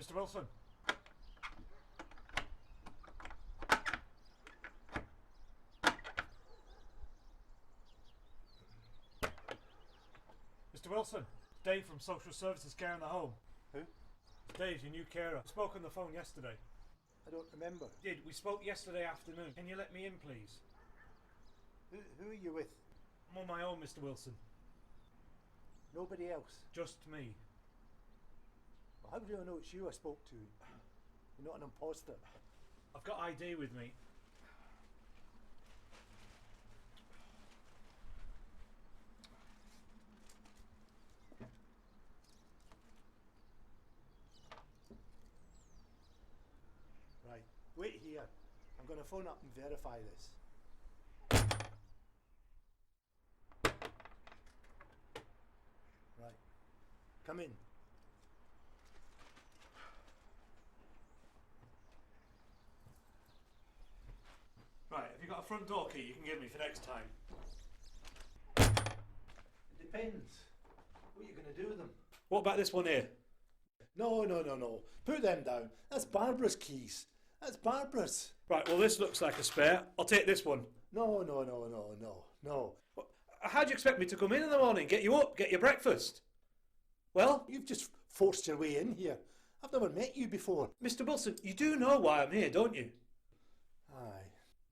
Mr. Wilson. Mr. Wilson, Dave from Social Services Care in the Home. Who? Dave, your new carer. I spoke on the phone yesterday. I don't remember. Did. We spoke yesterday afternoon. Can you let me in, please? Who are you with? I'm on my own, Mr. Wilson. Nobody else? Just me. Well, how do I know it's you I spoke to? You're not an imposter. I've got ID with me. Right, wait here. I'm going to phone up and verify this. Right, come in. Right, have you got a front door key you can give me for next time? It depends. What are you going to do with them? What about this one here? No. Put them down. That's Barbara's keys. That's Barbara's. Right, well this looks like a spare. I'll take this one. No. How'd you expect me to come in the morning, get you up, get your breakfast? Well, You've just forced your way in here. I've never met you before. Mr. Wilson, you do know why I'm here, don't you? Aye.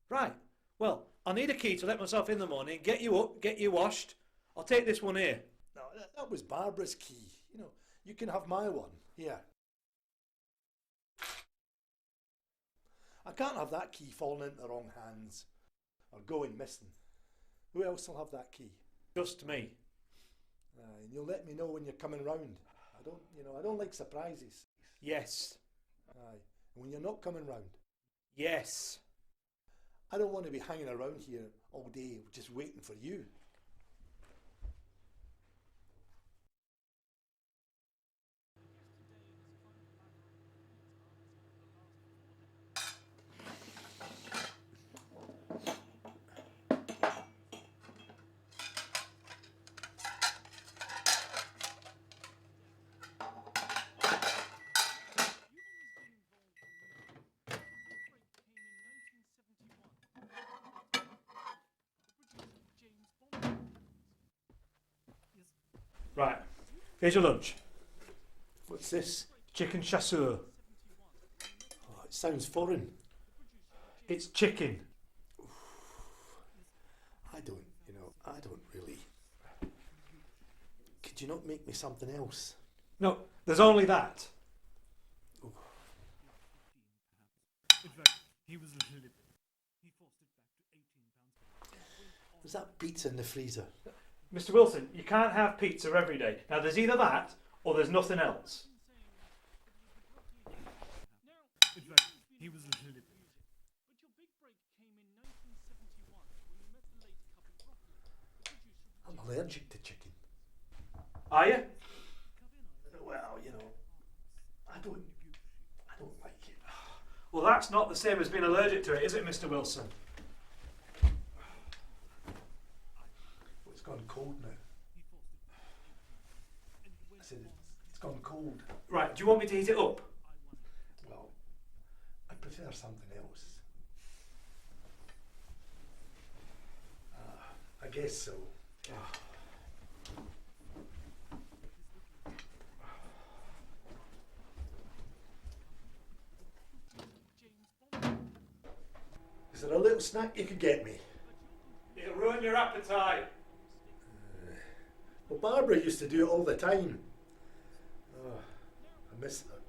Right, well, I need a key to let myself in the morning, get you up, get you washed. I'll take this one here. No, that was Barbara's key. You know, you can have my one. Here. I can't have that key falling into the wrong hands or going missing. Who else will have that key? Just me. Aye, and you'll let me know when you're coming round. I don't like surprises. Yes. Aye, and when you're not coming round. Yes. I don't want to be hanging around here all day just waiting for you. Right, here's your lunch. What's this? Chicken chasseur. Oh, it sounds foreign. It's chicken. I don't really. Could you not make me something else? No, there's only that. Ooh. In fact, he was a little livid. He forced it back to £18. There's that pizza in the freezer. Mr. Wilson, you can't have pizza every day. Now there's either that or there's nothing else. In fact, he was a little livid. But your big break came in 1971 when you met the late couple Broccoli, the producer of I'm allergic to chicken. Are you? Well, I don't like it. Well, that's not the same as being allergic to it, is it, Mr. Wilson? It's gone cold now. I said it's gone cold. Right, do you want me to heat it up? Well, I prefer something else. I guess so. Is there a little snack you could get me? It'll ruin your appetite. Well, Barbara used to do it all the time. Oh, I miss her.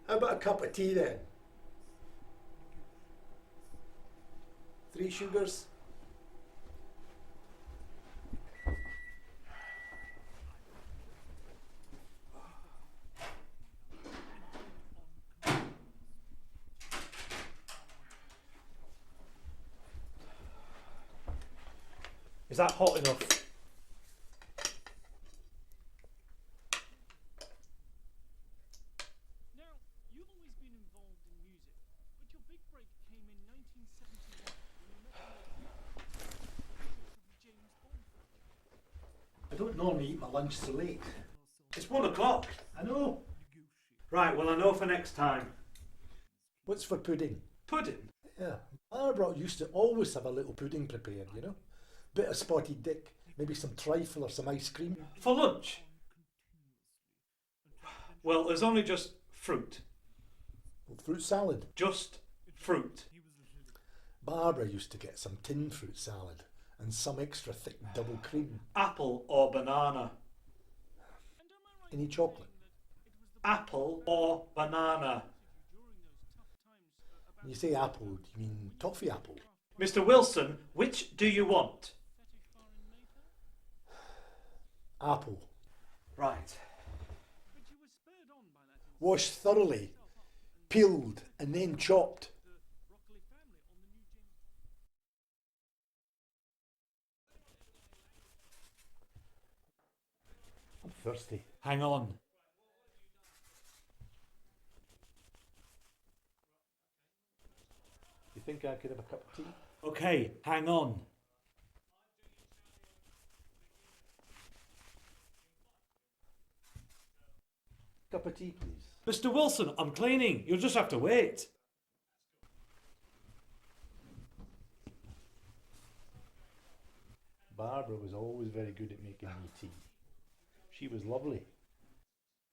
How about a cup of tea then? 3 sugars? Is that hot enough? Now, you've always been involved in music, but your big break came in 1971 when you met I don't normally eat my lunch so late. It's 1 o'clock. I know. Right, well, I know for next time. What's for pudding? Pudding? Yeah. Barbara used to always have a little pudding prepared, you know. Bit of spotted dick, maybe some trifle or some ice cream. For lunch? Well, there's only just fruit. Fruit salad. Just fruit. Barbara used to get some tin fruit salad and some extra thick double cream. Apple or banana? Any chocolate? Apple or banana? When you say apple, do you mean toffee apple? Mr. Wilson, which do you want? Apple. Right. Washed thoroughly, peeled and then chopped. I'm thirsty. Hang on. You think I could have a cup of tea? Okay, hang on. Cup of tea, please. Mr. Wilson, I'm cleaning. You'll just have to wait. Barbara was always very good at making me tea. She was lovely.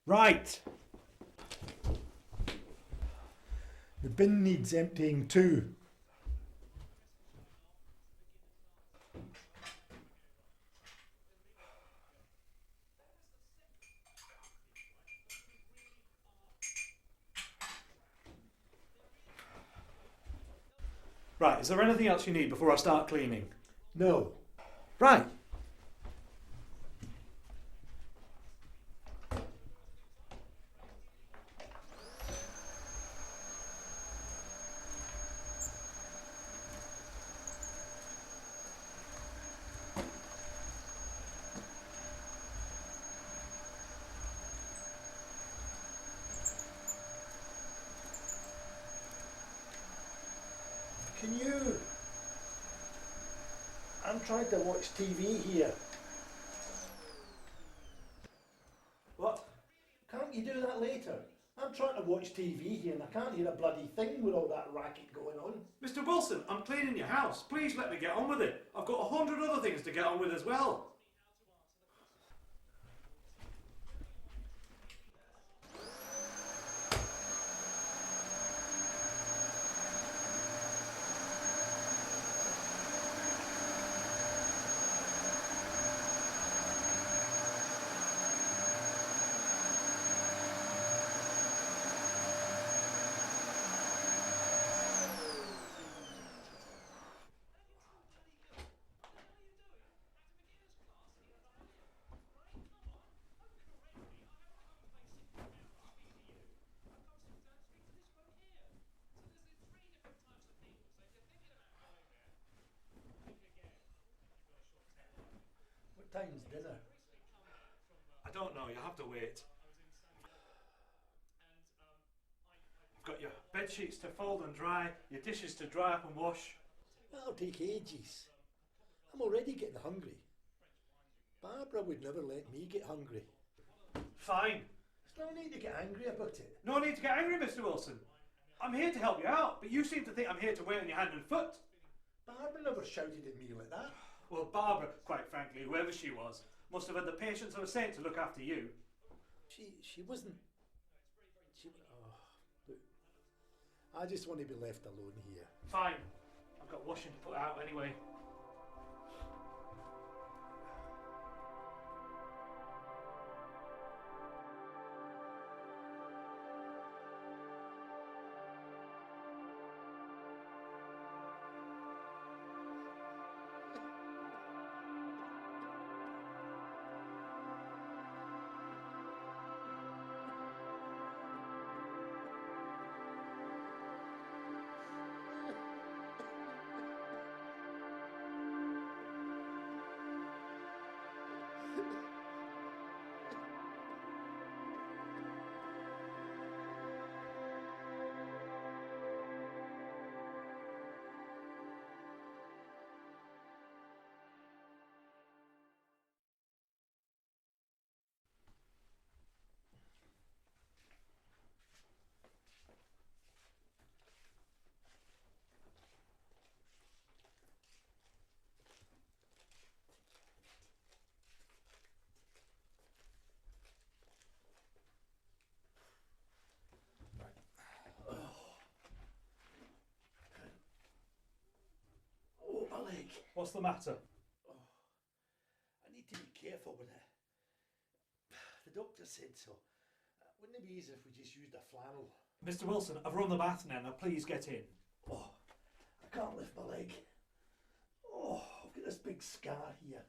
Right. The bin needs emptying too. Right, is there anything else you need before I start cleaning? No. Right. Can you? I'm trying to watch TV here. What? Can't you do that later? I'm trying to watch TV here and I can't hear a bloody thing with all that racket going on. Mr. Wilson, I'm cleaning your house. Please let me get on with it. I've got 100 other things to get on with as well. What time's dinner? I don't know, you have to wait. I've got your bed sheets to fold and dry, your dishes to dry up and wash. That'll take ages. I'm already getting hungry. Barbara would never let me get hungry. Fine. There's no need to get angry about it. No need to get angry, Mr. Wilson. I'm here to help you out, but you seem to think I'm here to wait on your hand and foot. Barbara never shouted at me like that. Well, Barbara, quite frankly, whoever she was, must have had the patience of a saint to look after you. She wasn't. Look, I just want to be left alone here. Fine. I've got washing to put out anyway. What's the matter? I need to be careful with it. The doctor said so. Wouldn't it be easier if we just used a flannel? Mr. Wilson, I've run the bath now. Now please get in. Oh, I can't lift my leg. Oh, I've got this big scar here.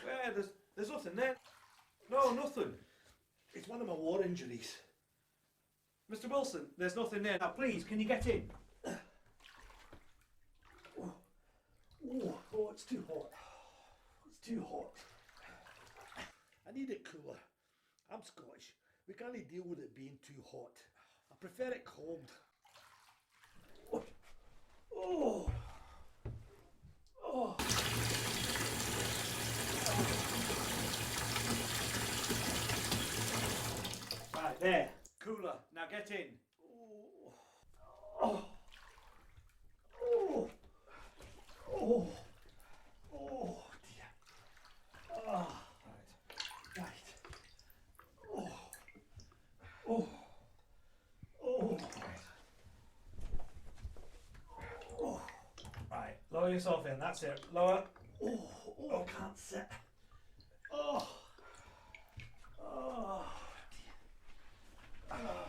Where? There's nothing there. No, nothing. It's one of my war injuries. Mr. Wilson, there's nothing there. Now please, can you get in? Oh, it's too hot. It's too hot. I need it cooler. I'm Scottish. We can't deal with it being too hot. I prefer it cold. Oh. Oh. Right, there. Cooler. Now get in. Oh. Oh. Oh. Oh dear. Ah. Right. Oh. Oh. Oh. Oh. Right, lower yourself in. That's it. Lower. Oh. Oh. I can't sit. Oh. Oh. Dear. Ah.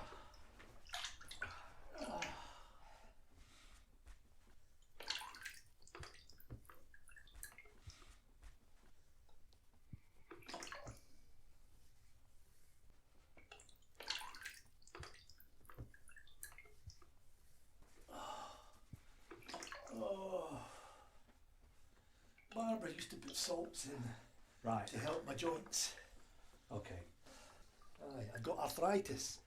Oh. Barbara used to put salts in Right. to help my joints. Okay. Aye, I've got arthritis.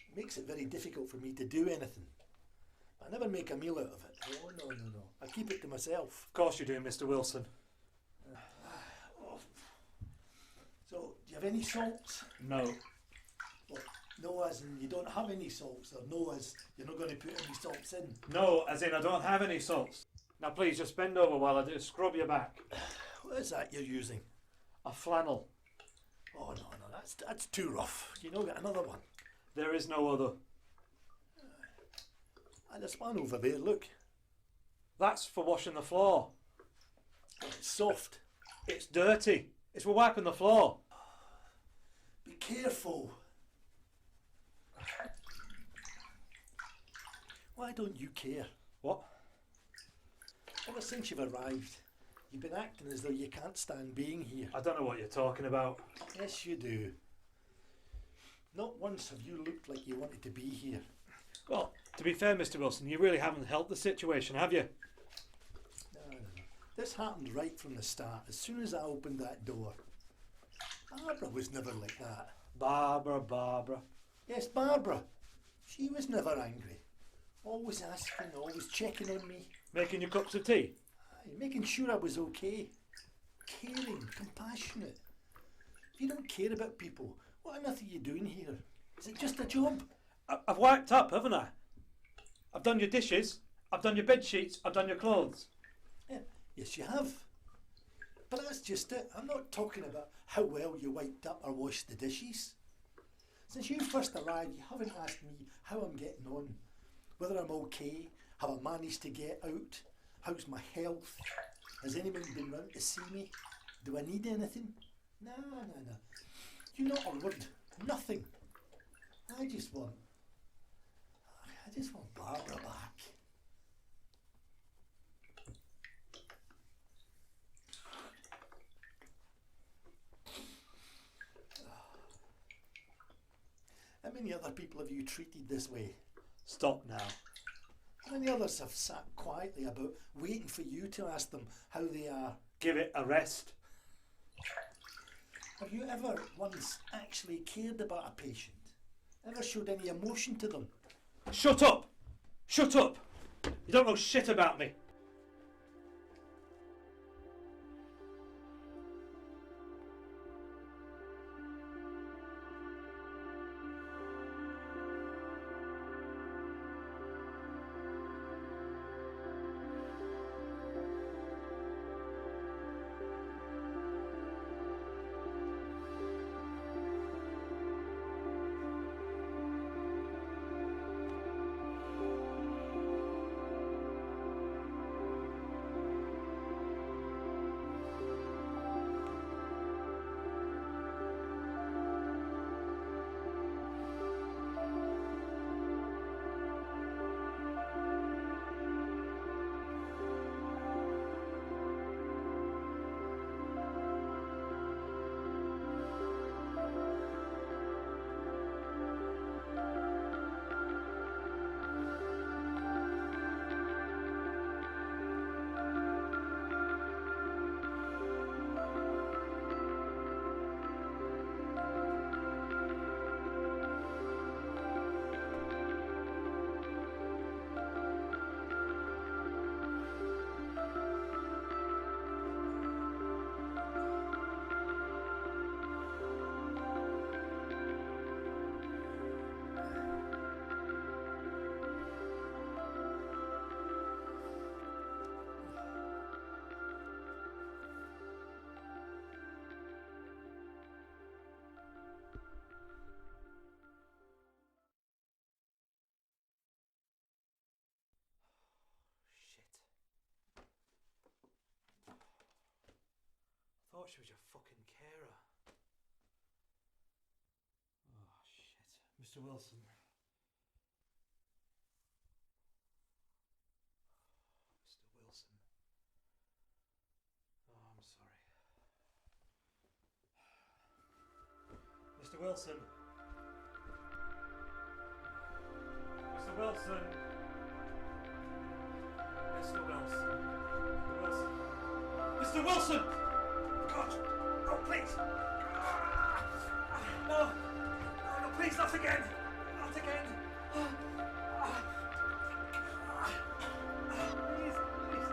It makes it very difficult for me to do anything. I never make a meal out of it. Oh, no. I keep it to myself. Of course you do, Mr. Wilson. Oh. So, do you have any salts? No. Well, no as in you don't have any salts, or no as you're not going to put any salts in? No, as in I don't have any salts. Now please, just bend over while I do scrub your back. What is that you're using? A flannel. Oh, no, that's too rough. You know, get another one. There is no other. And there's one over there, look. That's for washing the floor. It's soft. It's dirty. It's for wiping the floor. Be careful. Why don't you care? What? Ever since you've arrived, you've been acting as though you can't stand being here. I don't know what you're talking about. Yes, you do. Not once have you looked like you wanted to be here. Well, to be fair, Mr. Wilson, you really haven't helped the situation, have you? No. This happened right from the start. As soon as I opened that door. Barbara was never like that. Barbara. Yes, Barbara. She was never angry. Always asking, always checking on me. Making your cups of tea? Aye, making sure I was okay. Caring, compassionate. If you don't care about people, what on earth are you doing here? Is it just a job? I've wiped up, haven't I? I've done your dishes. I've done your bed sheets. I've done your clothes. Yeah, yes, you have. But that's just it. I'm not talking about how well you wiped up or washed the dishes. Since you first arrived, you haven't asked me how I'm getting on, whether I'm okay, have I managed to get out, how's my health, has anyone been round to see me, do I need anything? No. You not a word, nothing. I just want Barbara back. How many other people have you treated this way? Stop now. How many others have sat quietly about waiting for you to ask them how they are? Give it a rest. Have you ever once actually cared about a patient? Ever showed any emotion to them? Shut up! Shut up! You don't know shit about me. thought she was your fucking carer. Oh, shit. Mr. Wilson. Mr. Wilson. Oh, I'm sorry. Mr. Wilson. Mr. Wilson. Mr. Wilson. Mr. Wilson. Mr. Wilson! God! No, please! No! No, no, please, not again! Not again! Please, please.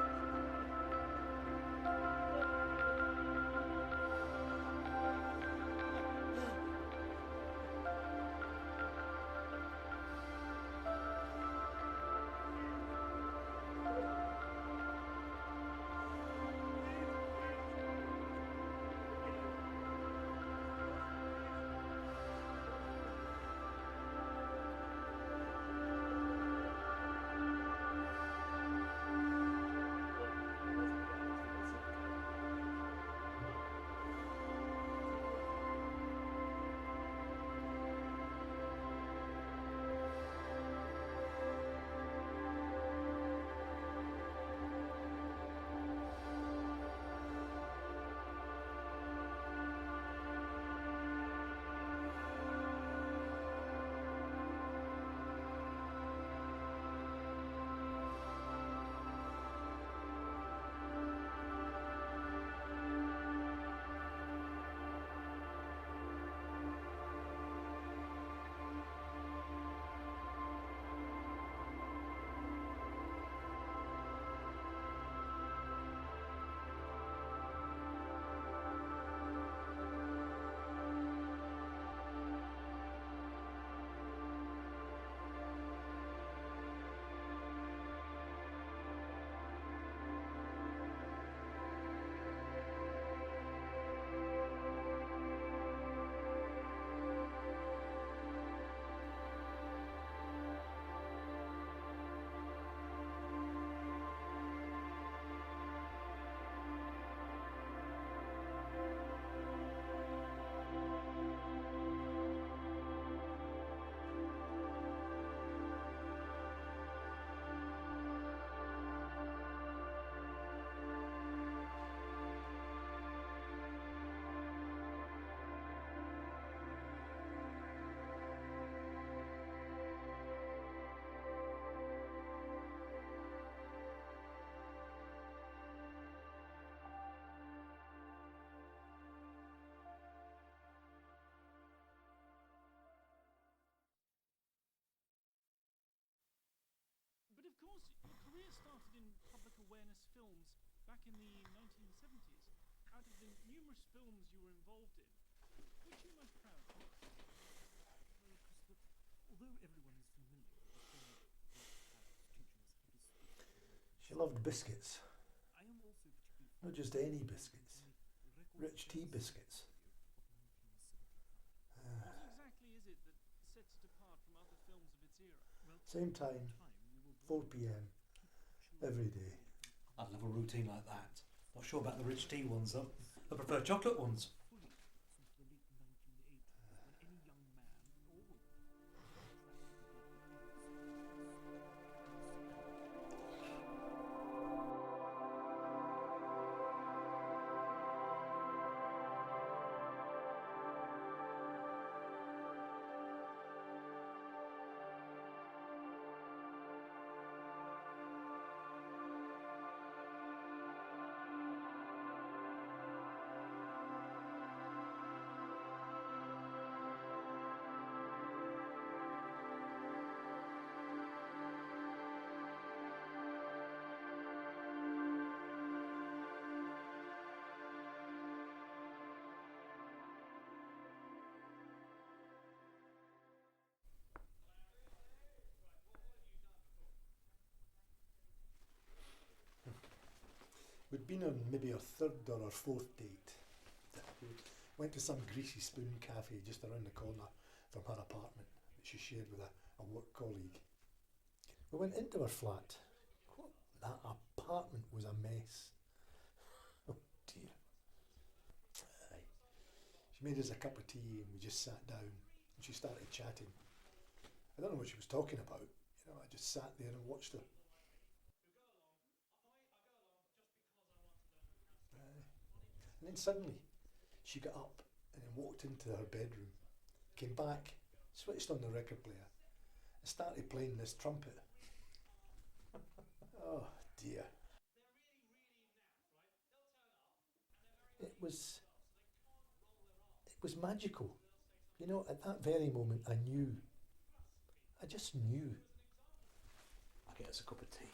But of course, your career started in public awareness films back in the 1970s. Out of the numerous films you were involved in, which are you most proud of? Well, Christopher, although everyone is familiar with the film teachers how to speak, She loved biscuits. I am also particularly Not just any biscuits. Rich tea biscuits. What exactly is it that sets it apart from other films of its era? Well, Same time, 4 p.m. every day. I'd love a routine like that. Not sure about the rich tea ones though. I prefer chocolate ones. Fully since the late 1980s, when any young man or woman We'd been on maybe our third or our fourth date. Went to some greasy spoon cafe just around the corner from her apartment that she shared with a work colleague. We went into her flat. That apartment was a mess. Oh dear. She made us a cup of tea and we just sat down and she started chatting. I don't know what she was talking about. You know, I just sat there and watched her. And then suddenly she got up and then walked into her bedroom, came back, switched on the record player and started playing this trumpet. Oh dear. It was magical. You know, at that very moment I knew. I just knew. I'll get us a cup of tea.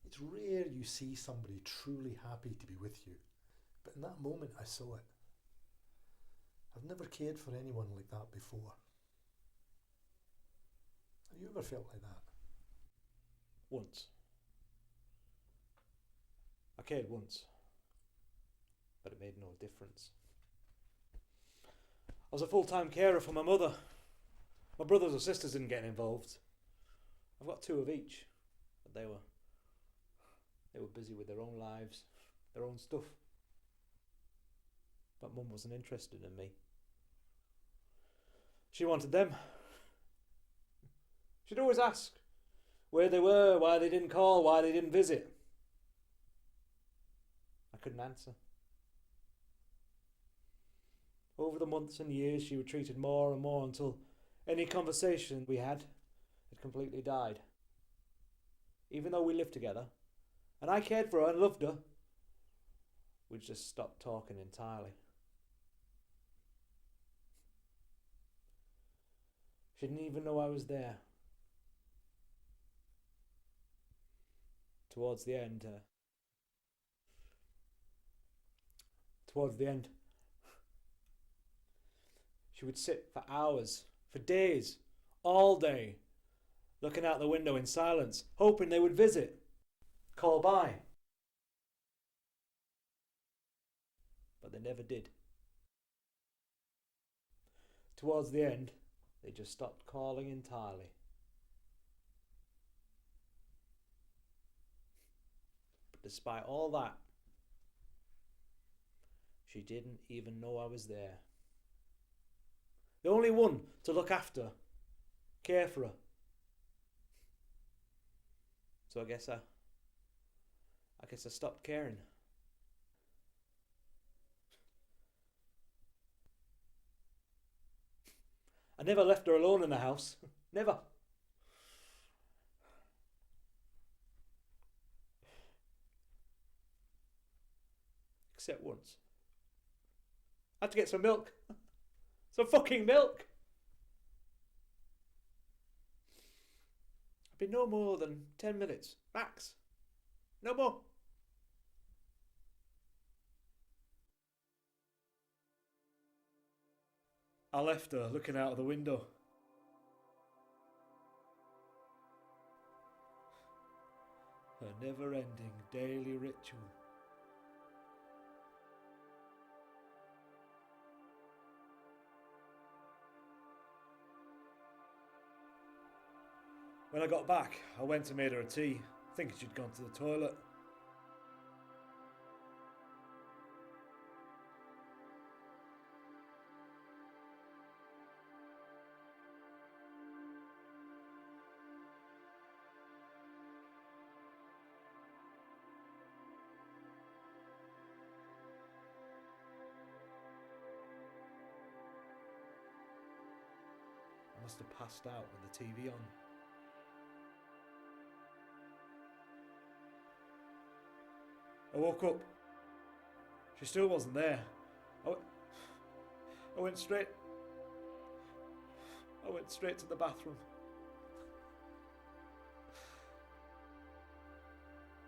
It's rare you see somebody truly happy to be with you, but in that moment I saw it. I've never cared for anyone like that before. Have you ever felt like that? Once. I cared once, but it made no difference. I was a full-time carer for my mother. My brothers or sisters didn't get involved. I've got 2 of each, but they were busy with their own lives, their own stuff. But Mum wasn't interested in me. She wanted them. She'd always ask where they were, why they didn't call, why they didn't visit. I couldn't answer. Over the months and years, she retreated more and more until any conversation we had completely died. Even though we lived together, and I cared for her and loved her, we just stopped talking entirely. She didn't even know I was there. Towards the end, she would sit for hours, for days, all day, looking out the window in silence, hoping they would visit, call by. But they never did. Towards the end, they just stopped calling entirely. But despite all that, she didn't even know I was there. The only one to look after, care for her. So I guess I stopped caring. I never left her alone in the house. Never. Except once. I had to get some milk. Some fucking milk. I've been no more than 10 minutes, max. No more. I left her looking out of the window. Her never-ending daily ritual. When I got back, I went and made her a tea, thinking she'd gone to the toilet. I must have passed out with the TV on. I woke up. She still wasn't there. I went straight to the bathroom.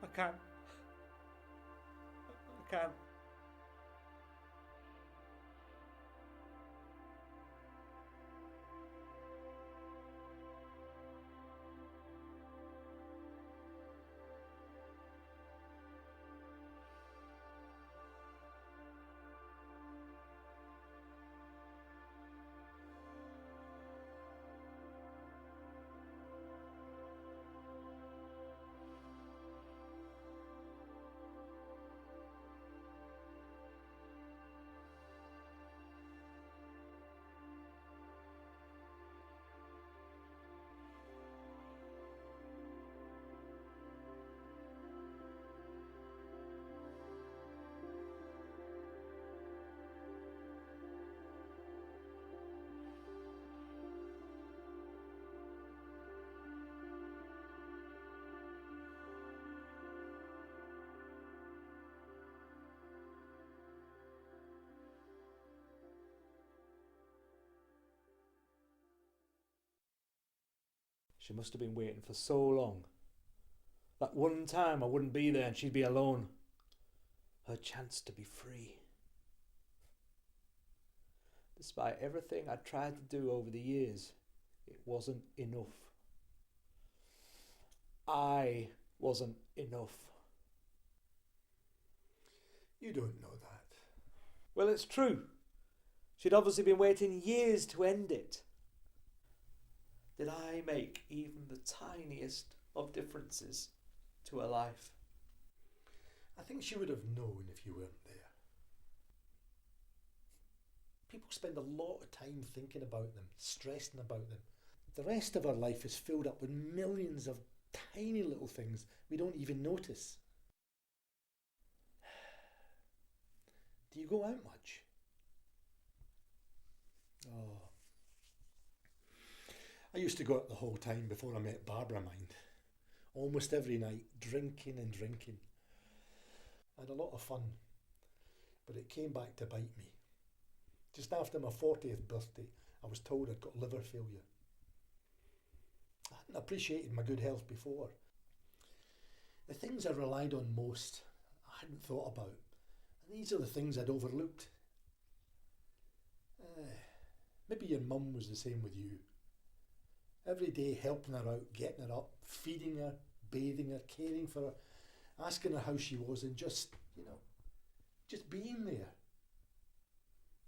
I can't. She must have been waiting for so long. That one time I wouldn't be there and she'd be alone. Her chance to be free. Despite everything I tried to do over the years, it wasn't enough. I wasn't enough. You don't know that. Well, it's true. She'd obviously been waiting years to end it. Did I make even the tiniest of differences to her life? I think she would have known if you weren't there. People spend a lot of time thinking about them, stressing about them. The rest of our life is filled up with millions of tiny little things we don't even notice. Do you go out much? Oh. I used to go out the whole time before I met Barbara, mind. Almost every night, drinking and drinking. I had a lot of fun, but it came back to bite me. Just after my 40th birthday, I was told I'd got liver failure. I hadn't appreciated my good health before. The things I relied on most, I hadn't thought about. And these are the things I'd overlooked. Maybe your mum was the same with you. Every day helping her out, getting her up, feeding her, bathing her, caring for her, asking her how she was and just being there.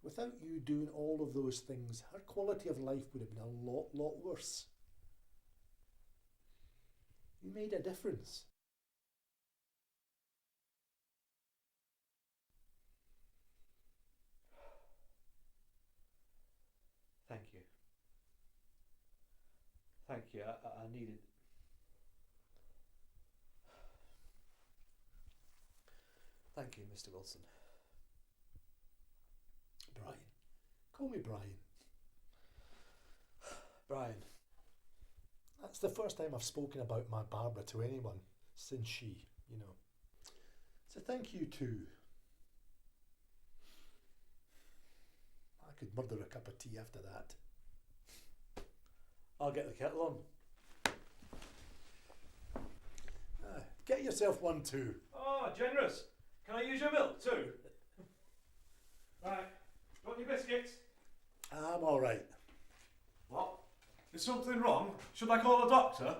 Without you doing all of those things, her quality of life would have been a lot worse. You made a difference. Thank you. Thank you. I needed... Thank you, Mr. Wilson. Brian. Call me Brian. Brian. That's the first time I've spoken about my Barbara to anyone since she. So thank you too. I could murder a cup of tea after that. I'll get the kettle on. Get yourself one too. Oh, generous. Can I use your milk too? Right. Want your biscuits? I'm all right. What? Is something wrong? Should I call a doctor?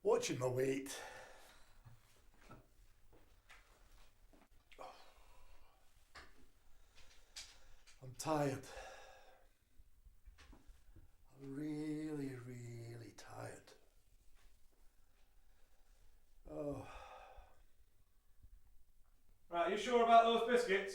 Watching my weight. I'm tired. I'm really tired. Oh. Right, you sure about those biscuits?